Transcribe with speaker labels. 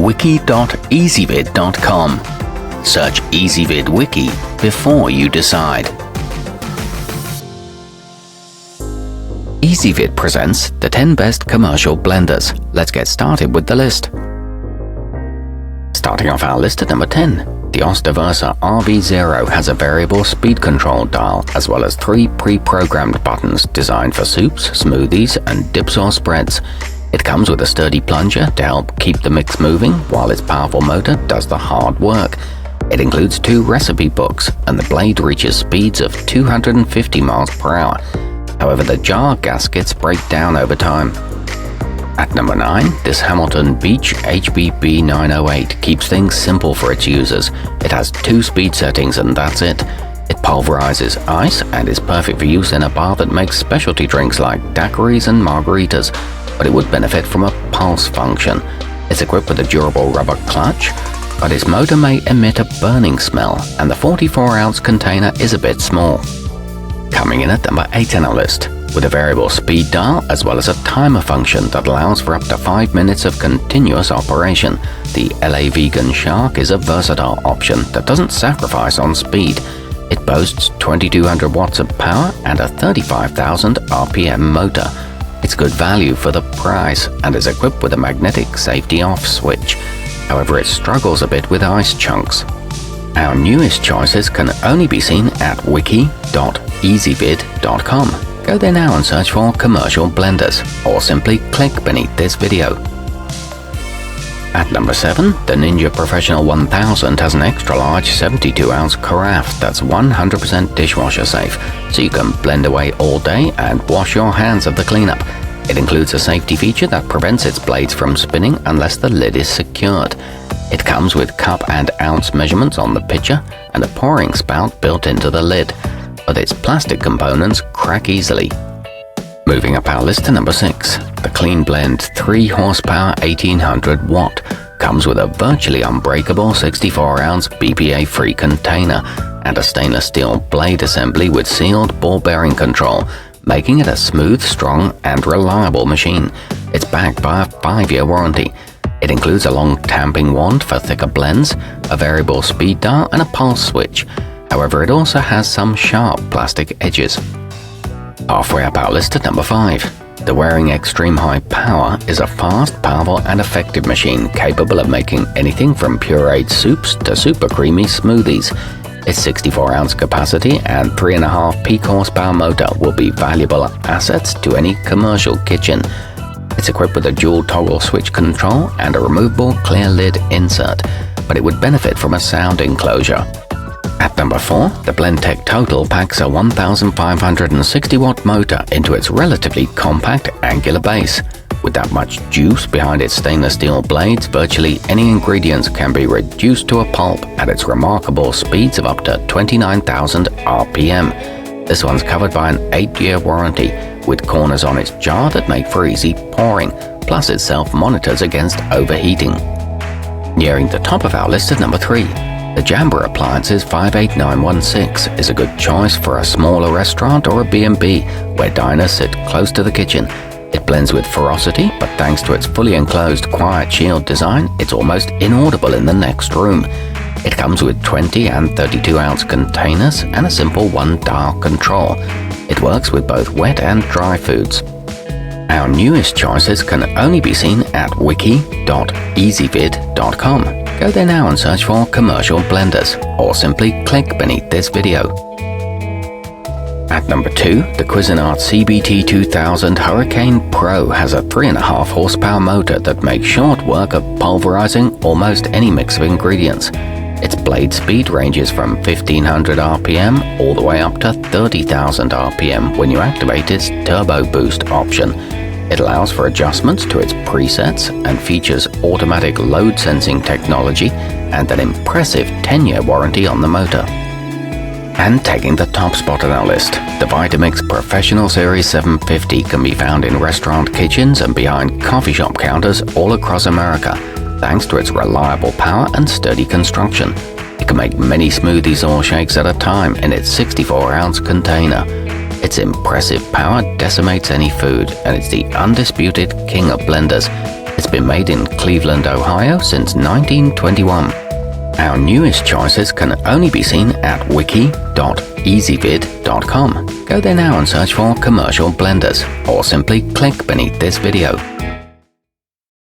Speaker 1: wiki.ezvid.com. Search Ezvid Wiki before you decide. Ezvid presents the 10 best commercial blenders. Let's get started with the list. Starting off our list at number 10. The Oster RV0 has a variable speed control dial as well as 3 pre-programmed buttons designed for soups, smoothies, and dips or spreads. It comes with a sturdy plunger to help keep the mix moving while its powerful motor does the hard work. It includes 2 recipe books and the blade reaches speeds of 250 miles per hour. However, the jar gaskets break down over time. At number 9, this Hamilton Beach HBB 908 keeps things simple for its users. It has 2 speed settings and that's it. It pulverizes ice and is perfect for use in a bar that makes specialty drinks like daiquiris and margaritas, but it would benefit from a pulse function. It's equipped with a durable rubber clutch, but its motor may emit a burning smell and the 44-ounce container is a bit small. Coming in at number 8 on our list, with a variable speed dial as well as a timer function that allows for up to 5 minutes of continuous operation. The LA Vegan Shark is a versatile option that doesn't sacrifice on speed. It boasts 2200 watts of power and a 35,000 RPM motor. It's good value for the price and is equipped with a magnetic safety off switch. However, it struggles a bit with ice chunks. Our newest choices can only be seen at wiki.ezvid.com. Go there now and search for commercial blenders, or simply click beneath this video. At number 7, the Ninja Professional 1000 has an extra large 72-ounce carafe that's 100% dishwasher safe, so you can blend away all day and wash your hands of the cleanup. It includes a safety feature that prevents its blades from spinning unless the lid is secured. It comes with cup and ounce measurements on the pitcher and a pouring spout built into the lid, but its plastic components crack easily. Moving up our list to number 6, the cleanblend 3 horsepower 1800 watt comes with a virtually unbreakable 64-ounce BPA-free container and a stainless steel blade assembly with sealed ball bearing control, making it a smooth, strong, and reliable machine. It's backed by a 5-year warranty. It includes a long tamping wand for thicker blends, a variable speed dial, and a pulse switch. However, it also has some sharp plastic edges. Halfway up our list at number 5. The Waring Xtreme High Power is a fast, powerful, and effective machine capable of making anything from pureed soups to super creamy smoothies. Its 64-ounce capacity and 3.5 peak horsepower motor will be valuable assets to any commercial kitchen. It's equipped with a dual toggle switch control and a removable clear lid insert, but it would benefit from a sound enclosure. At number 4, the blendtec Total packs a 1560 watt motor into its relatively compact angular base. With that much juice behind its stainless steel blades, virtually any ingredients can be reduced to a pulp at its remarkable speeds of up to 29,000 RPM. This one's covered by an 8-year warranty, with corners on its jar that make for easy pouring, plus it self-monitors against overheating. Nearing the top of our list at number 3, the Jamba Appliances 58916 is a good choice for a smaller restaurant or a B&B where diners sit close to the kitchen. It blends with ferocity, but thanks to its fully enclosed quiet shield design, it's almost inaudible in the next room. It comes with 20 and 32-ounce containers and a simple 1-dial control. It works with both wet and dry foods. Our newest choices can only be seen at wiki.ezvid.com. Go there now and search for commercial blenders, or simply click beneath this video. At number 2, the Cuisinart CBT 2000 Hurricane Pro has a 3.5 horsepower motor that makes short work of pulverizing almost any mix of ingredients. Its blade speed ranges from 1500 RPM all the way up to 30,000 RPM when you activate its Turbo Boost option. It allows for adjustments to its presets and features automatic load sensing technology and an impressive 10-year warranty on the motor. And taking the top spot on our list, the Vitamix Professional Series 750 can be found in restaurant kitchens and behind coffee shop counters all across America, thanks to its reliable power and sturdy construction. It can make many smoothies or shakes at a time in its 64-ounce container. Its impressive power decimates any food, and it's the undisputed king of blenders. It's been made in Cleveland, Ohio since 1921. Our newest choices can only be seen at wiki.ezvid.com. Go there now and search for commercial blenders, or simply click beneath this video.